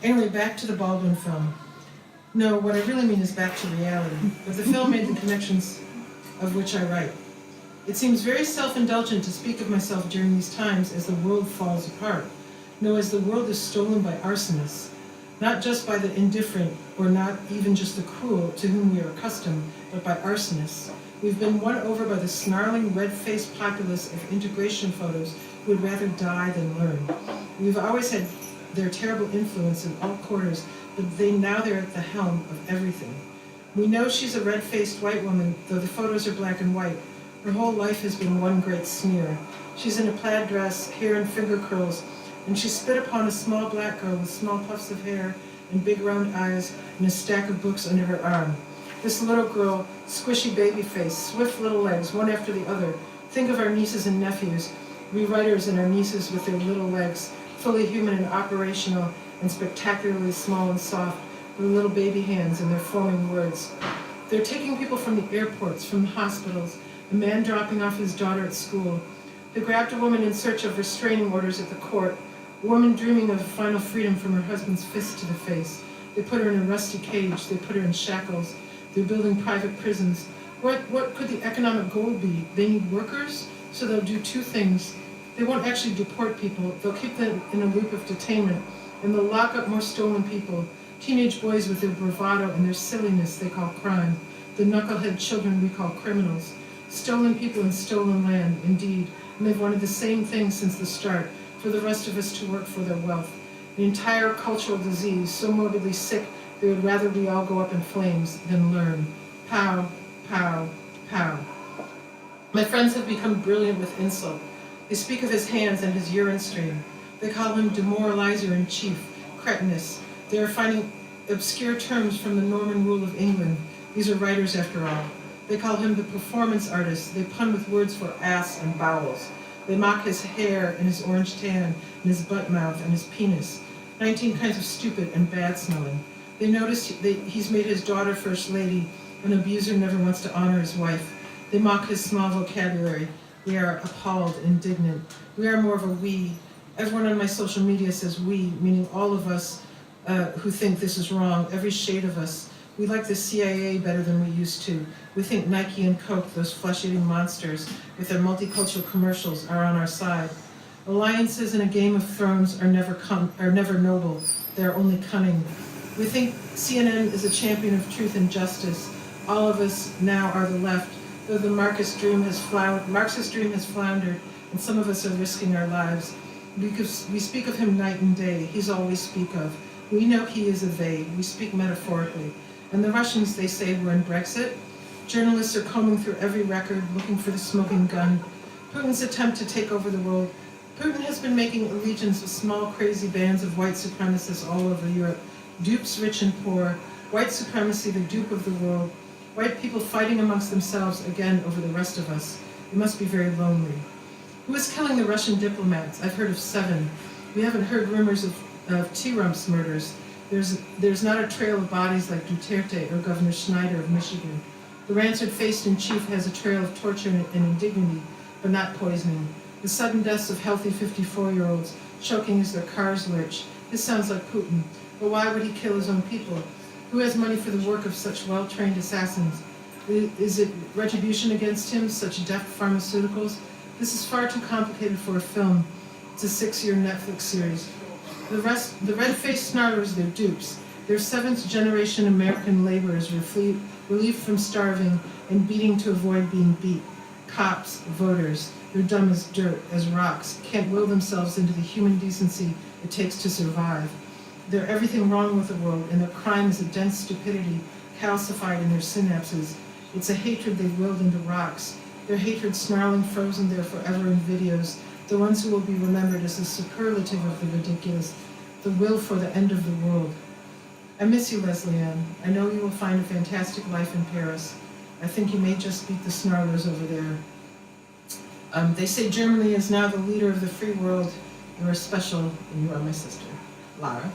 Anyway, back to the Baldwin film. No, what I really mean is back to reality, but the film made the connections of which I write. It seems very self-indulgent to speak of myself during these times as the world falls apart. No, as the world is stolen by arsonists, not just by the indifferent, or not even just the cruel to whom we are accustomed, but by arsonists. We've been won over by the snarling, red-faced populace of integration photos who would rather die than learn. We've always had their terrible influence in all quarters, but now they're at the helm of everything. We know she's a red-faced white woman, though the photos are black and white. Her whole life has been one great smear. She's in a plaid dress, hair in finger curls, and she spit upon a small black girl with small puffs of hair and big round eyes and a stack of books under her arm. This little girl, squishy baby face, swift little legs, one after the other. Think of our nieces and nephews, we writers and our nieces with their little legs, fully human and operational and spectacularly small and soft, with little baby hands and their forming words. They're taking people from the airports, from the hospitals, a man dropping off his daughter at school. They grabbed a woman in search of restraining orders at the court, a woman dreaming of final freedom from her husband's fist to the face. They put her in a rusty cage, they put her in shackles. They're building private prisons. What could the economic goal be? They need workers, so they'll do two things. They won't actually deport people, they'll keep them in a loop of detainment, and they'll lock up more stolen people, teenage boys with their bravado and their silliness they call crime, the knucklehead children we call criminals. Stolen people and stolen land, indeed, and they've wanted the same thing since the start, for the rest of us to work for their wealth. An entire cultural disease, so morbidly sick they would rather we all go up in flames than learn. Pow, pow, pow. My friends have become brilliant with insult. They speak of his hands and his urine stream. They call him demoralizer in chief, cretinous. They are finding obscure terms from the Norman rule of England. These are writers after all. They call him the performance artist. They pun with words for ass and bowels. They mock his hair and his orange tan and his butt mouth and his penis. 19 kinds of stupid and bad smelling. They notice he's made his daughter first lady. An abuser never wants to honor his wife. They mock his small vocabulary. We are appalled, indignant. We are more of a we. Everyone on my social media says we, meaning all of us who think this is wrong, every shade of us. We like the CIA better than we used to. We think Nike and Coke, those flesh-eating monsters with their multicultural commercials, are on our side. Alliances in a Game of Thrones are never noble. They are only cunning. We think CNN is a champion of truth and justice. All of us now are the left, though the Marxist dream has floundered, and some of us are risking our lives. Because we speak of him night and day, he's all we speak of. We know he is a they, we speak metaphorically. And the Russians, they say, were in Brexit. Journalists are combing through every record, looking for the smoking gun. Putin's attempt to take over the world. Putin has been making allegiance with small, crazy bands of white supremacists all over Europe. Dupes rich and poor. White supremacy, the dupe of the world. White people fighting amongst themselves again over the rest of us. It must be very lonely. Who is killing the Russian diplomats? I've heard of 7. We haven't heard rumors of T-Rump's murders. There's not a trail of bodies like Duterte or Governor Schneider of Michigan. The rancid-faced in chief has a trail of torture and indignity, but not poisoning. The sudden deaths of healthy 54-year-olds, choking as their cars lurch. This sounds like Putin. But why would he kill his own people? Who has money for the work of such well-trained assassins? Is it retribution against him, such deft pharmaceuticals? This is far too complicated for a film. It's a 6-year Netflix series. The red-faced snarlers, they're dupes. They're 7th-generation American laborers relieved from starving and beating to avoid being beat. Cops, voters, they're dumb as dirt, as rocks, can't will themselves into the human decency it takes to survive. They're everything wrong with the world, and their crime is a dense stupidity calcified in their synapses. It's a hatred they've willed into rocks. Their hatred snarling frozen there forever in videos, the ones who will be remembered as a superlative of the ridiculous, the will for the end of the world. I miss you, Leslie Ann. I know you will find a fantastic life in Paris. I think you may just beat the snarlers over there. They say Germany is now the leader of the free world. You are special, and you are my sister. Lara.